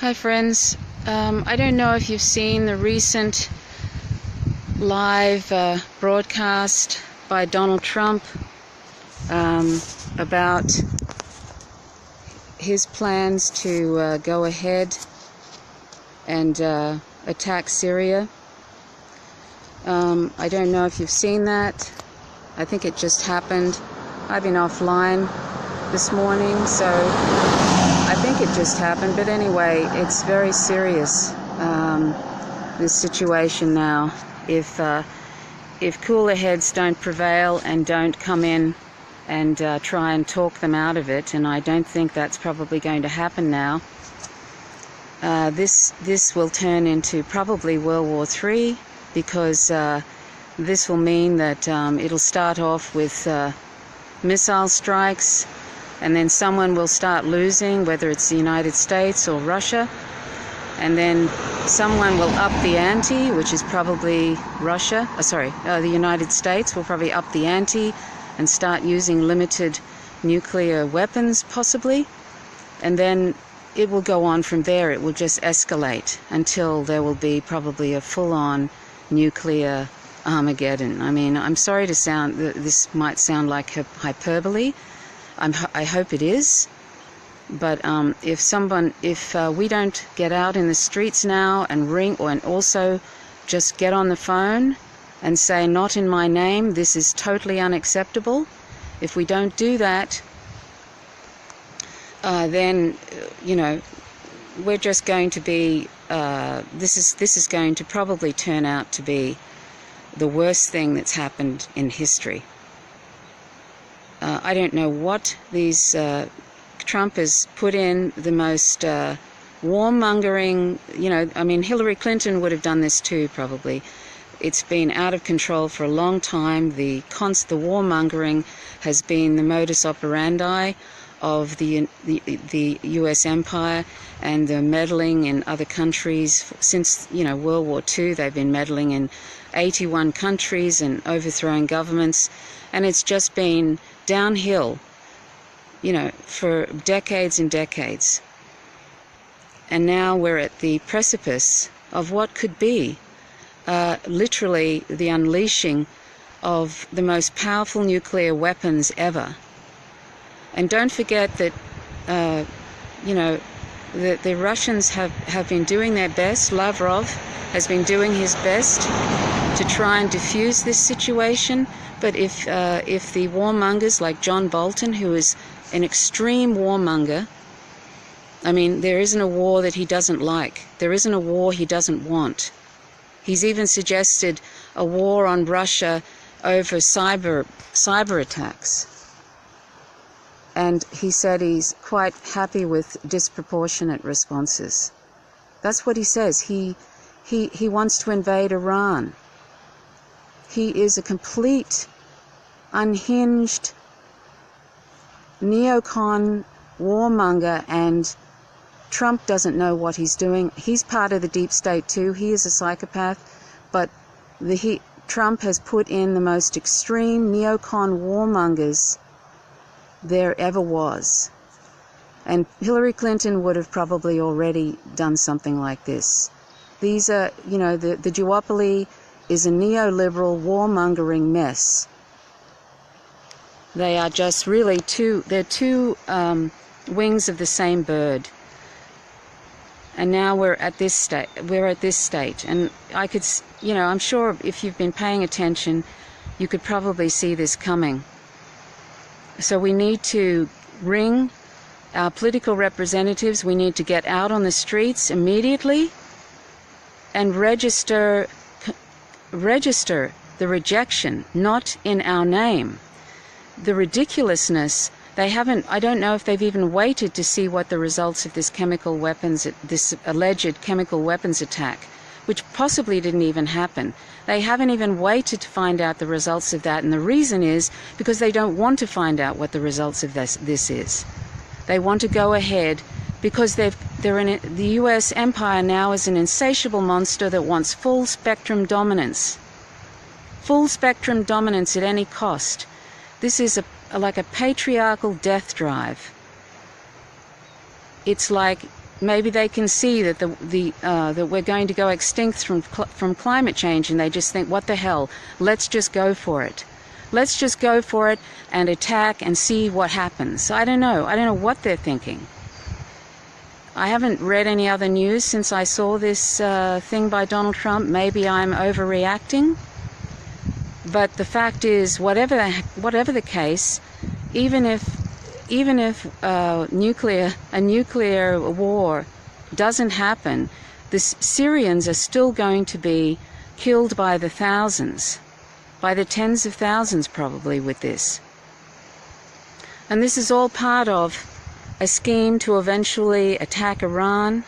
Hi friends, I don't know if you've seen the recent live broadcast by Donald Trump about his plans to go ahead and attack Syria. I don't know if you've seen that. I think it just happened. I've been offline this morning, so I think it just happened. But anyway, it's very serious, this situation now. If cooler heads don't prevail and don't come in and try and talk them out of it, and I don't think that's probably going to happen now, this will turn into probably World War III, because this will mean that it'll start off with missile strikes, and then someone will start losing, whether it's the United States or Russia, and then someone will up the ante, which is probably Russia. The United States will probably up the ante and start using limited nuclear weapons, possibly, and then it will go on from there. It will just escalate until there will be probably a full-on nuclear Armageddon. I mean, I'm sorry to sound, this might sound like hyperbole. I hope it is, but if we don't get out in the streets now and ring, and also just get on the phone and say, "Not in my name, this is totally unacceptable," if we don't do that, then we're just going to be this is going to probably turn out to be the worst thing that's happened in history. I don't know what these Trump has put in, the most warmongering, I mean, Hillary Clinton would have done this too, probably. It's been out of control for a long time. The warmongering has been the modus operandi of the U.S. empire, and the meddling in other countries. Since World War II, they've been meddling in 81 countries and overthrowing governments, and it's just been downhill, for decades and decades. And now we're at the precipice of what could be literally the unleashing of the most powerful nuclear weapons ever. And don't forget that, the Russians have been doing their best. Lavrov has been doing his best to try and diffuse this situation. But if the warmongers like John Bolton, who is an extreme warmonger, I mean, there isn't a war that he doesn't like. There isn't a war he doesn't want. He's even suggested a war on Russia over cyber attacks. And he said he's quite happy with disproportionate responses. That's what he says. He wants to invade Iran. He is a complete, unhinged, neocon warmonger, and Trump doesn't know what he's doing. He's part of the deep state too. He is a psychopath, but Trump has put in the most extreme neocon warmongers there ever was. And Hillary Clinton would have probably already done something like this. These are, the duopoly is a neoliberal warmongering mess. They are just really they're two wings of the same bird. And now we're at this state. And I could, I'm sure if you've been paying attention, you could probably see this coming. So we need to ring our political representatives. We need to get out on the streets immediately and register the rejection, not in our name. The ridiculousness, I don't know if they've even waited to see what the results of this alleged chemical weapons attack, which possibly didn't even happen. They haven't even waited to find out the results of that, and the reason is because they don't want to find out what the results of this is. They want to go ahead because the U.S. empire now is an insatiable monster that wants full spectrum dominance. Full spectrum dominance at any cost. This is like a patriarchal death drive. It's like maybe they can see that that we're going to go extinct from climate change, and they just think, what the hell, let's just go for it. Let's just go for it and attack and see what happens. I don't know what they're thinking. I haven't read any other news since I saw this thing by Donald Trump. Maybe I'm overreacting. But the fact is, whatever the case, even if a nuclear war doesn't happen, the Syrians are still going to be killed by the thousands, by the tens of thousands probably with this. And this is all part of a scheme to eventually attack Iran,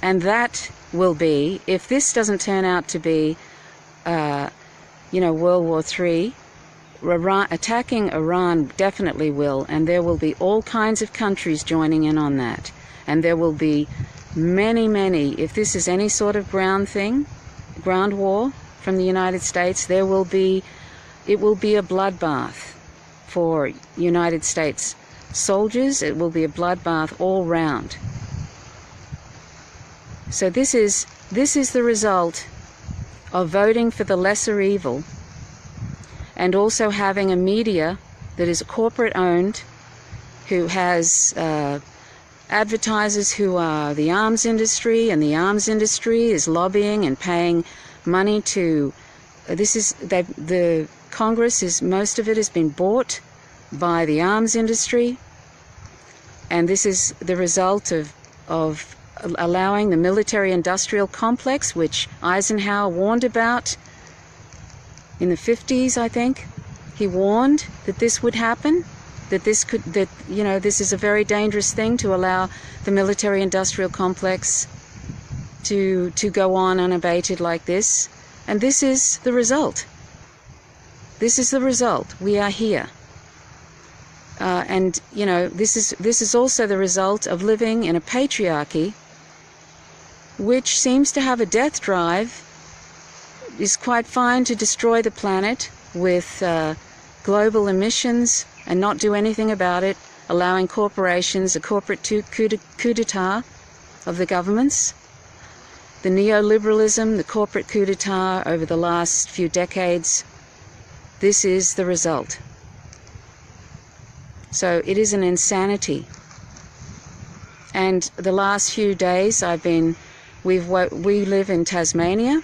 and that will be, if this doesn't turn out to be, World War III, attacking Iran definitely will, and there will be all kinds of countries joining in on that. And there will be many, if this is any sort of ground war from the United States, it will be a bloodbath for United States soldiers. It will be a bloodbath all round. So this is the result of voting for the lesser evil, and also having a media that is corporate owned, who has advertisers who are the arms industry, and the arms industry is lobbying and paying money to the Congress is, most of it has been bought by the arms industry, and this is the result of allowing the military-industrial complex, which Eisenhower warned about in the 50s, I think. He warned that this would happen, that this is a very dangerous thing to allow the military-industrial complex to go on unabated like this. And this is the result. This is the result. We are here. This is also the result of living in a patriarchy which seems to have a death drive, is quite fine to destroy the planet with global emissions and not do anything about it, allowing corporations, a corporate coup d'etat of the governments. The neoliberalism, the corporate coup d'etat over the last few decades, this is the result. So it is an insanity. And the last few days we live in Tasmania,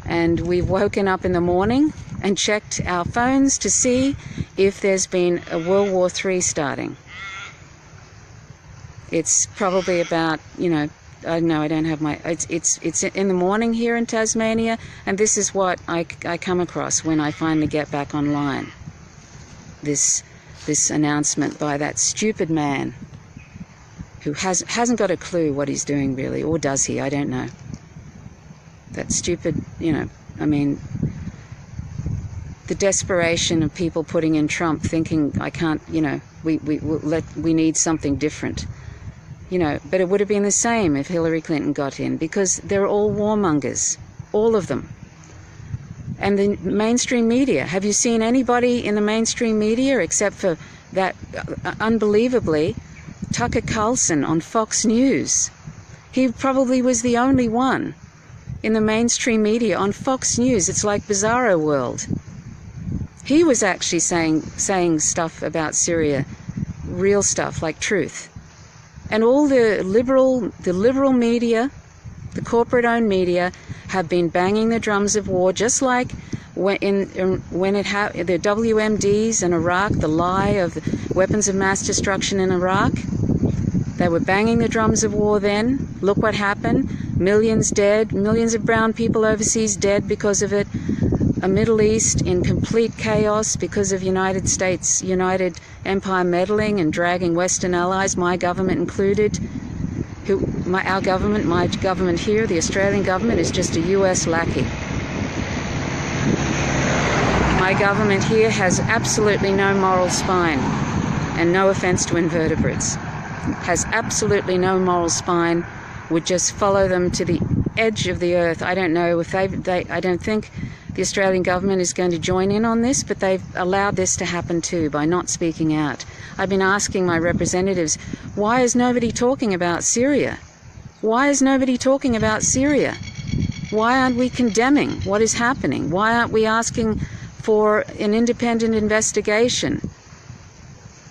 and we've woken up in the morning and checked our phones to see if there's been a World War III starting. It's probably about, I don't have my, it's in the morning here in Tasmania, and this is what I come across when I finally get back online. This announcement by that stupid man who hasn't got a clue what he's doing really, or does he? I don't know. That stupid, the desperation of people putting in Trump, thinking I can't, we need something different. But it would have been the same if Hillary Clinton got in, because they're all warmongers, all of them. And the mainstream media, have you seen anybody in the mainstream media except for that, unbelievably, Tucker Carlson on Fox News? He probably was the only one in the mainstream media on Fox News. It's like Bizarro World. He was actually saying stuff about Syria, real stuff, like truth. And all the liberal media, the corporate-owned media, have been banging the drums of war, just like when the WMDs in Iraq, the lie of the weapons of mass destruction in Iraq. They were banging the drums of war then. Look what happened. Millions dead, millions of brown people overseas dead because of it. A Middle East in complete chaos because of United Empire meddling and dragging Western allies, my government included. My government here, the Australian government, is just a US lackey. My government here has absolutely no moral spine, and no offense to invertebrates. Has absolutely no moral spine, would just follow them to the edge of the earth. I don't know if I don't think the Australian government is going to join in on this, but they've allowed this to happen too by not speaking out. I've been asking my representatives, why is nobody talking about Syria? Why is nobody talking about Syria? Why aren't we condemning what is happening? Why aren't we asking for an independent investigation?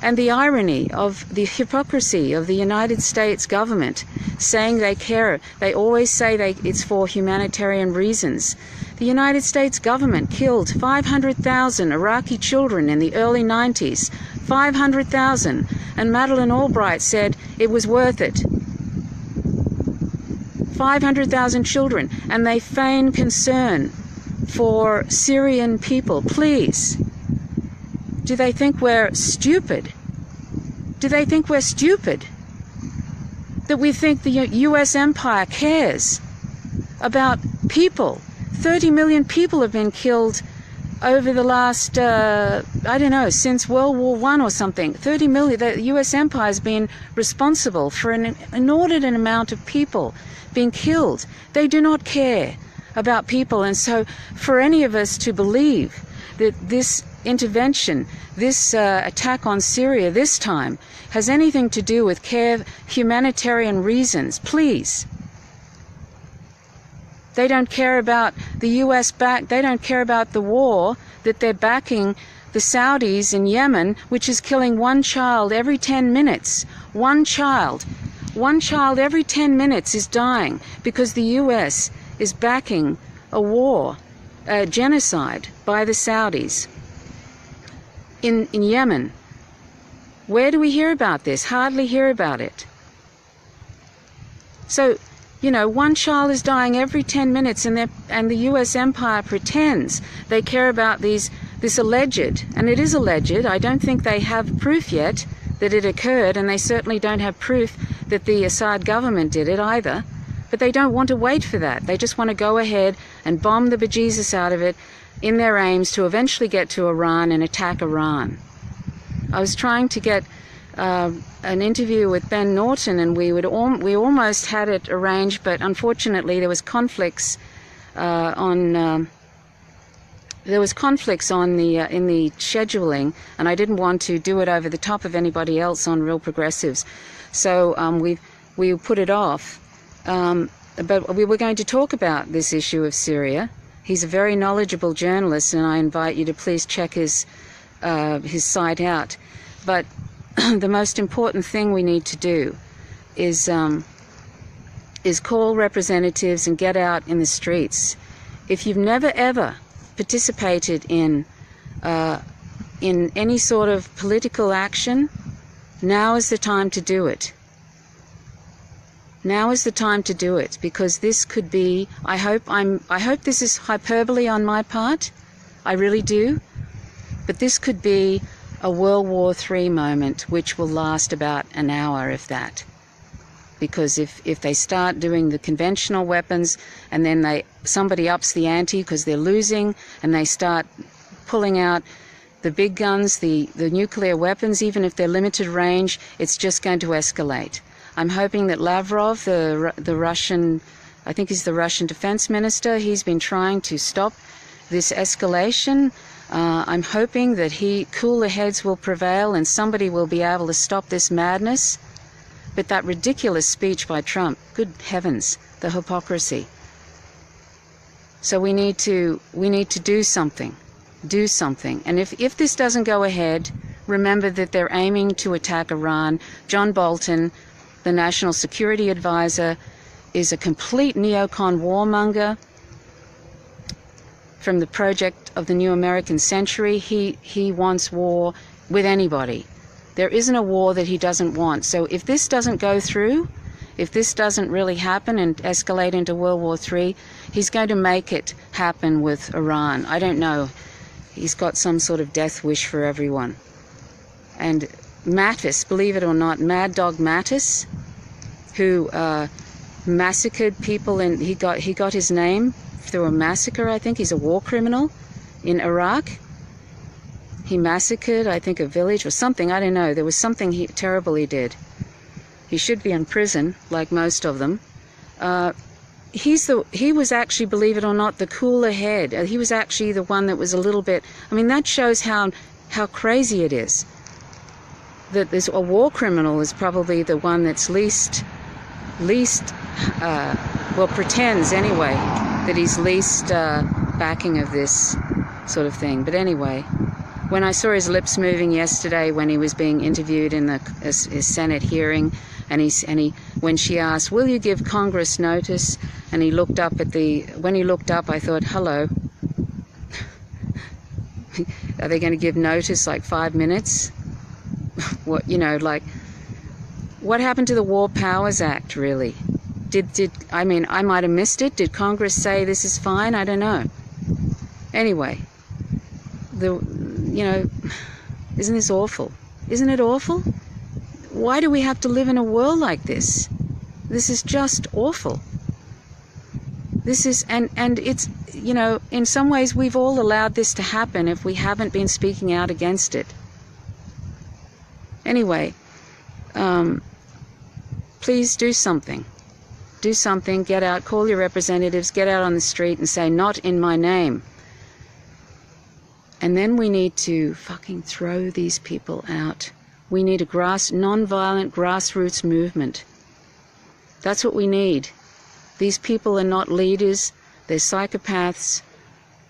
And the irony of the hypocrisy of the United States government saying they care, they always say it's for humanitarian reasons. The United States government killed 500,000 Iraqi children in the early 90s. 500,000. And Madeleine Albright said it was worth it. 500,000 children. And they feign concern for Syrian people. Please. Do they think we're stupid? Do they think we're stupid? That we think the U.S. empire cares about people? 30 million people have been killed over the last, I don't know, since World War I or something. 30 million. The U.S. empire has been responsible for an inordinate amount of people being killed. They do not care about people. And so for any of us to believe that this intervention, this attack on Syria this time, has anything to do with humanitarian reasons, please. They don't care about the U.S. they don't care about the war that they're backing the Saudis in Yemen, which is killing one child every 10 minutes. One child every 10 minutes is dying because the U.S. is backing a war, a genocide by the Saudis in Yemen. Where do we hear about this? Hardly hear about it. So, you know, one child is dying every 10 minutes, and the U.S. empire pretends they care about this alleged, and it is alleged. I don't think they have proof yet that it occurred, and they certainly don't have proof that the Assad government did it either. But they don't want to wait for that. They just want to go ahead and bomb the bejesus out of it in their aims to eventually get to Iran and attack Iran. I was trying to get an interview with Ben Norton, and we almost had it arranged, but unfortunately there was conflicts in the scheduling, and I didn't want to do it over the top of anybody else on Real Progressives, so we put it off. But we were going to talk about this issue of Syria. He's a very knowledgeable journalist, and I invite you to please check his site out. But the most important thing we need to do is call representatives and get out in the streets. If you've never ever participated in any sort of political action, now is the time to do it. Now is the time to do it, because this could be, I hope this is hyperbole on my part, I really do, but this could be a World War III moment, which will last about an hour, if that. Because if they start doing the conventional weapons, and then somebody ups the ante because they're losing, and they start pulling out the big guns, the nuclear weapons, even if they're limited range, it's just going to escalate. I'm hoping that Lavrov, the Russian, I think he's the Russian defense minister, he's been trying to stop this escalation. I'm hoping that cooler heads will prevail and somebody will be able to stop this madness. But that ridiculous speech by Trump, good heavens, the hypocrisy. So we need to do something. Do something. And if this doesn't go ahead, remember that they're aiming to attack Iran. John Bolton, the National Security Advisor, is a complete neocon warmonger from the project of the New American Century. He wants war with anybody. There isn't a war that he doesn't want. So if this doesn't go through, if this doesn't really happen and escalate into World War III, he's going to make it happen with Iran. I don't know. He's got some sort of death wish for everyone. And Mattis, believe it or not, Mad Dog Mattis, who massacred people, and he got his name through a massacre, I think. He's a war criminal in Iraq. He massacred, I think, a village or something. I don't know. There was something terrible he did. He should be in prison, like most of them. he was actually, believe it or not, the cooler head. He was actually the one that was a little bit, I mean, that shows how crazy it is. That there's a war criminal is probably the one that's least, well, pretends anyway, that he's least backing of this sort of thing. But anyway, when I saw his lips moving yesterday when he was being interviewed in his Senate hearing, and when she asked, "Will you give Congress notice?" and he looked up when he looked up, I thought, hello, are they going to give notice like 5 minutes? What, like, what happened to the War Powers Act, really? I mean, I might have missed it. Did Congress say this is fine? I don't know. Anyway, isn't this awful? Isn't it awful? Why do we have to live in a world like this? This is just awful. This is, and it's, in some ways we've all allowed this to happen if we haven't been speaking out against it. Anyway, please do something. Do something, get out, call your representatives, get out on the street and say, "Not in my name." And then we need to fucking throw these people out. We need a non-violent grassroots movement. That's what we need. These people are not leaders, they're psychopaths,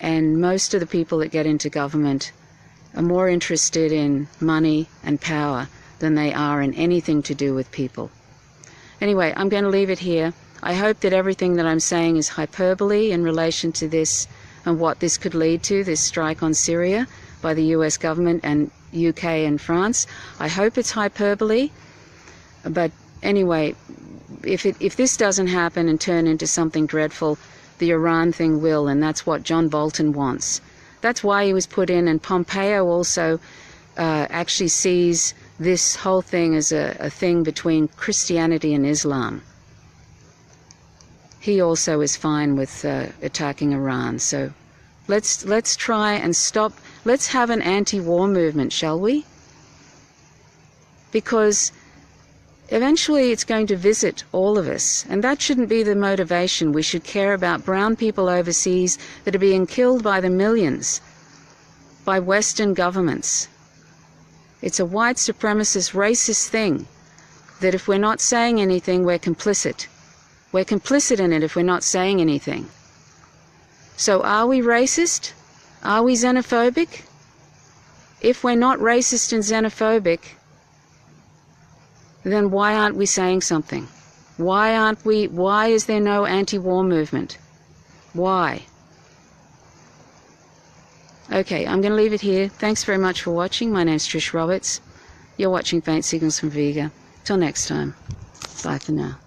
and most of the people that get into government are more interested in money and power than they are in anything to do with people. Anyway, I'm going to leave it here. I hope that everything that I'm saying is hyperbole in relation to this and what this could lead to, this strike on Syria by the US government and UK and France. I hope it's hyperbole, but anyway, if this doesn't happen and turn into something dreadful, the Iran thing will, and that's what John Bolton wants. That's why he was put in, and Pompeo also actually sees this whole thing as a thing between Christianity and Islam. He also is fine with attacking Iran. So let's try and stop. Let's have an anti-war movement, shall we? Because eventually it's going to visit all of us, and that shouldn't be the motivation. We should care about brown people overseas that are being killed by the millions by Western governments. It's a white supremacist, racist thing that if we're not saying anything, we're complicit. We're complicit in it if we're not saying anything. So are we racist? Are we xenophobic? If we're not racist and xenophobic, then why aren't we saying something? Why is there no anti-war movement? Why? Okay, I'm going to leave it here. Thanks very much for watching. My name's Trish Roberts. You're watching Faint Signals from Vega. Till next time. Bye for now.